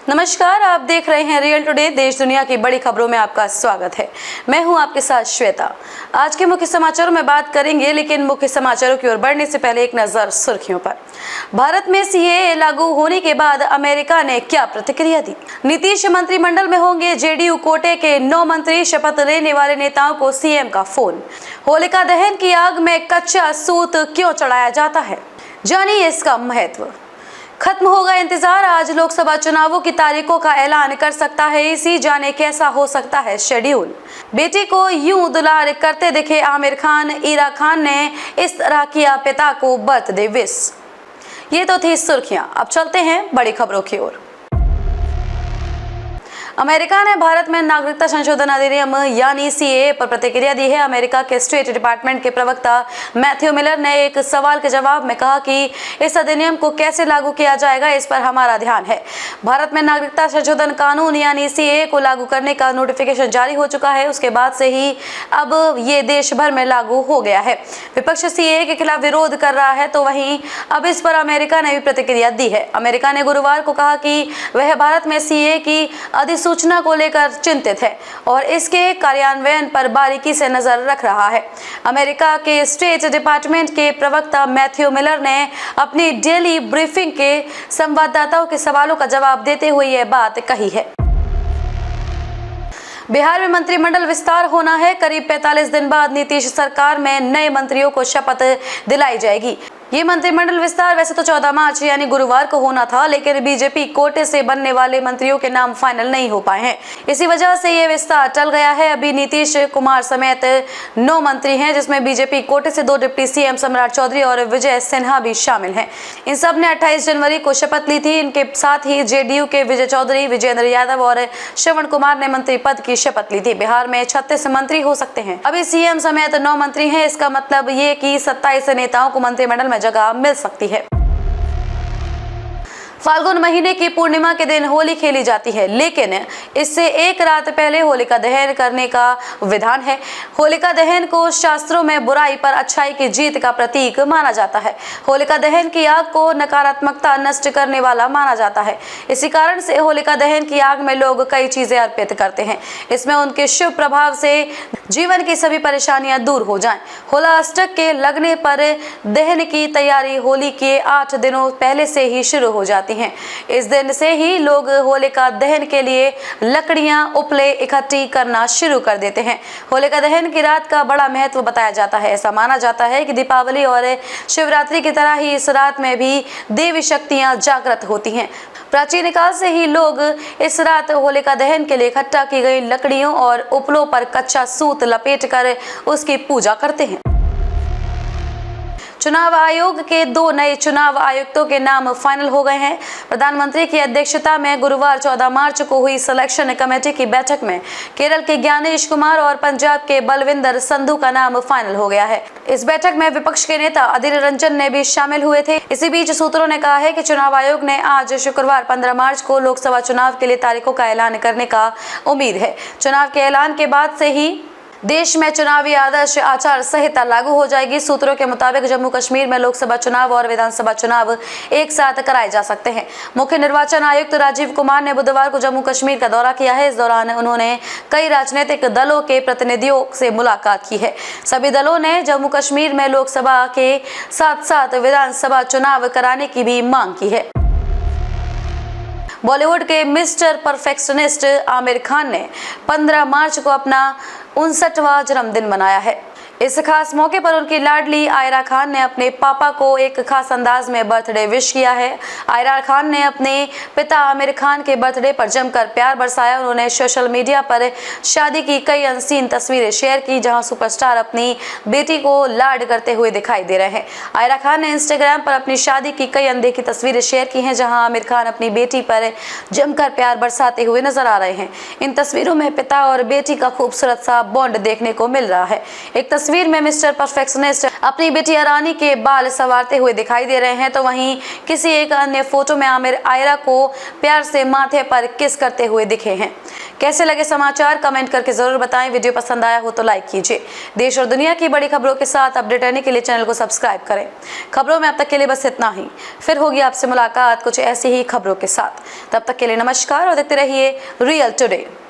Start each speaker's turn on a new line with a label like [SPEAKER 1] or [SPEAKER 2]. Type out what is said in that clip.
[SPEAKER 1] नमस्कार, आप देख रहे हैं रियल टुडे। देश दुनिया की बड़ी खबरों में आपका स्वागत है। मैं हूं आपके साथ श्वेता। आज के मुख्य समाचारों में बात करेंगे, लेकिन मुख्य समाचारों की ओर बढ़ने से पहले एक नजर सुर्खियों पर। भारत में सीएए लागू होने के बाद अमेरिका ने क्या प्रतिक्रिया दी? नीतीश मंत्रिमंडल में होंगे जेडीयू कोटे के 9 मंत्री, शपथ लेने वाले नेताओं को सीएम का फोन। होलिका दहन की आग में कच्चा सूत क्यों चढ़ाया जाता है, जानिए इसका महत्व। खत्म होगा इंतजार, आज लोकसभा चुनावों की तारीखों का ऐलान कर सकता है इसी, जाने कैसा हो सकता है शेड्यूल। बेटी को यूं दुलार करते दिखे आमिर खान, इरा खान ने इस तरह किया पिता को बर्थडे विश। ये तो थी सुर्खियां, अब चलते हैं बड़ी खबरों की ओर। अमेरिका ने भारत में नागरिकता संशोधन अधिनियम यानी सीएए पर प्रतिक्रिया दी है। अमेरिका के स्टेट डिपार्टमेंट के प्रवक्ता मैथ्यू मिलर ने एक सवाल के जवाब में कहा कि इस अधिनियम को कैसे लागू किया जाएगा, इस पर हमारा ध्यान है। भारत में नागरिकता संशोधन कानून यानी सीएए को लागू करने का नोटिफिकेशन जारी हो चुका है, उसके बाद से ही अब ये देश भर में लागू हो गया है। विपक्ष सीएए के खिलाफ विरोध कर रहा है, तो वहीं अब इस पर अमेरिका ने भी प्रतिक्रिया दी है। अमेरिका ने गुरुवार को कहा कि वह भारत में सीएए की सूचना को लेकर चिंतित है और इसके कार्यान्वयन पर बारीकी से नजर रख रहा है। अमेरिका के स्टेट डिपार्टमेंट के प्रवक्ता मैथ्यू मिलर ने अपनी डेली ब्रीफिंग के संवाददाताओं के सवालों का जवाब देते हुए यह बात कही है। बिहार में मंत्रिमंडल विस्तार होना है। करीब 45 दिन बाद नीतीश सरकार में नए मंत्रियों को शपथ दिलाई जाएगी। ये मंत्रिमंडल विस्तार वैसे तो 14 मार्च यानी गुरुवार को होना था, लेकिन बीजेपी कोटे से बनने वाले मंत्रियों के नाम फाइनल नहीं हो पाए हैं। इसी वजह से ये विस्तार टल गया है। अभी नीतीश कुमार समेत 9 मंत्री हैं, जिसमें बीजेपी कोटे से 2 डिप्टी सीएम सम्राट चौधरी और विजय सिन्हा भी शामिल हैं। इन सब ने 28 जनवरी को शपथ ली थी। इनके साथ ही जेडीयू के विजय चौधरी, विजेंद्र यादव और श्रवण कुमार ने मंत्री पद की शपथ ली थी। बिहार में 36 मंत्री हो सकते हैं। अभी सीएम समेत 9 मंत्री हैं। इसका मतलब ये कि 27 नेताओं को मंत्रिमंडल जगह मिल सकती है। फाल्गुन महीने की पूर्णिमा के दिन होली खेली जाती है, लेकिन इससे एक रात पहले होलिका दहन करने का विधान है। होलिका दहन को शास्त्रों में बुराई पर अच्छाई की जीत का प्रतीक माना जाता है। होलिका दहन की आग को नकारात्मकता नष्ट करने वाला माना जाता है। इसी कारण से होलिका दहन की आग में लोग कई चीजें अर्पित करते हैं। इसमें उनके शुभ प्रभाव से जीवन की सभी परेशानियां दूर हो जाएं। होला अष्टक के लगने पर दहन की तैयारी होली के 8 दिनों पहले से ही शुरू हो जाती है। इस दिन से ही लोग होलिका दहन के लिए लकड़ियां, उपले इकट्ठी करना शुरू कर देते हैं। होलिका दहन की रात का बड़ा महत्व बताया जाता है। ऐसा माना जाता है कि दीपावली और शिवरात्रि की तरह ही इस रात में भी देवी शक्तियां जागृत होती हैं। प्राचीन काल से ही लोग इस रात होलिका दहन के लिए इकट्ठा की गई लकड़ियों और उपलों पर कच्चा सूत लपेटकर उसकी पूजा करते हैं। चुनाव आयोग के 2 नए चुनाव आयुक्तों के नाम फाइनल हो गए हैं। प्रधानमंत्री की अध्यक्षता में गुरुवार 14 मार्च को हुई सिलेक्शन कमेटी की बैठक में केरल के ज्ञानेश कुमार और पंजाब के बलविंदर संधू का नाम फाइनल हो गया है। इस बैठक में विपक्ष के नेता अधीर रंजन ने भी शामिल हुए थे। इसी बीच सूत्रों ने कहा है कि चुनाव आयोग ने आज शुक्रवार 15 मार्च को लोकसभा चुनाव के लिए तारीखों का ऐलान करने का उम्मीद है। चुनाव के ऐलान के बाद से ही देश में चुनावी आदर्श आचार संहिता लागू हो जाएगी। सूत्रों के मुताबिक जम्मू कश्मीर में लोकसभा चुनाव और विधानसभा चुनाव एक साथ कराए जा सकते हैं। मुख्य निर्वाचन आयुक्त राजीव कुमार ने बुधवार को जम्मू कश्मीर का दौरा किया है। इस दौरान उन्होंने कई राजनीतिक दलों के प्रतिनिधियों से मुलाकात की है। सभी दलों ने जम्मू कश्मीर में लोकसभा के साथ साथ विधानसभा चुनाव कराने की भी मांग की है। बॉलीवुड के मिस्टर परफेक्शनिस्ट आमिर खान ने 15 मार्च को अपना 59वां जन्मदिन मनाया है। इस खास मौके पर उनकी लाडली आयरा खान ने अपने पापा को एक खास अंदाज में बर्थडे विश किया है। आयरा खान ने अपने पिता आमिर खान के बर्थडे पर जमकर प्यार बरसाया। उन्होंने सोशल मीडिया पर शादी की कई अनसीन तस्वीरें शेयर की, जहां सुपरस्टार अपनी बेटी को लाड करते हुए दिखाई दे रहे हैं। आयरा खान ने इंस्टाग्राम पर अपनी शादी की कई अनदेखी तस्वीरें शेयर की हैं, जहां आमिर खान अपनी बेटी पर जमकर प्यार बरसाते हुए नजर आ रहे हैं। इन तस्वीरों में पिता और बेटी का खूबसूरत सा बॉन्ड देखने को मिल रहा है। एक तस्वीर में मिस्टर परफेक्शनिस्ट अपनी बेटी अरानी के बाल संवारते हुए दिखाई दे रहे हैं, तो वहीं किसी एक अन्य फोटो में आमिर आयरा को प्यार से माथे पर किस करते हुए दिखे हैं। कैसे लगे समाचार कमेंट करके जरूर बताएं। वीडियो पसंद आया हो तो लाइक कीजिए। देश और दुनिया की बड़ी खबरों के साथ अपडेट रहने के लिए चैनल को सब्सक्राइब करें। खबरों में अब तक के लिए बस इतना ही। फिर होगी आपसे मुलाकात कुछ ऐसी ही खबरों के साथ। तब तक के लिए नमस्कार और देखते रहिए रियल टुडे।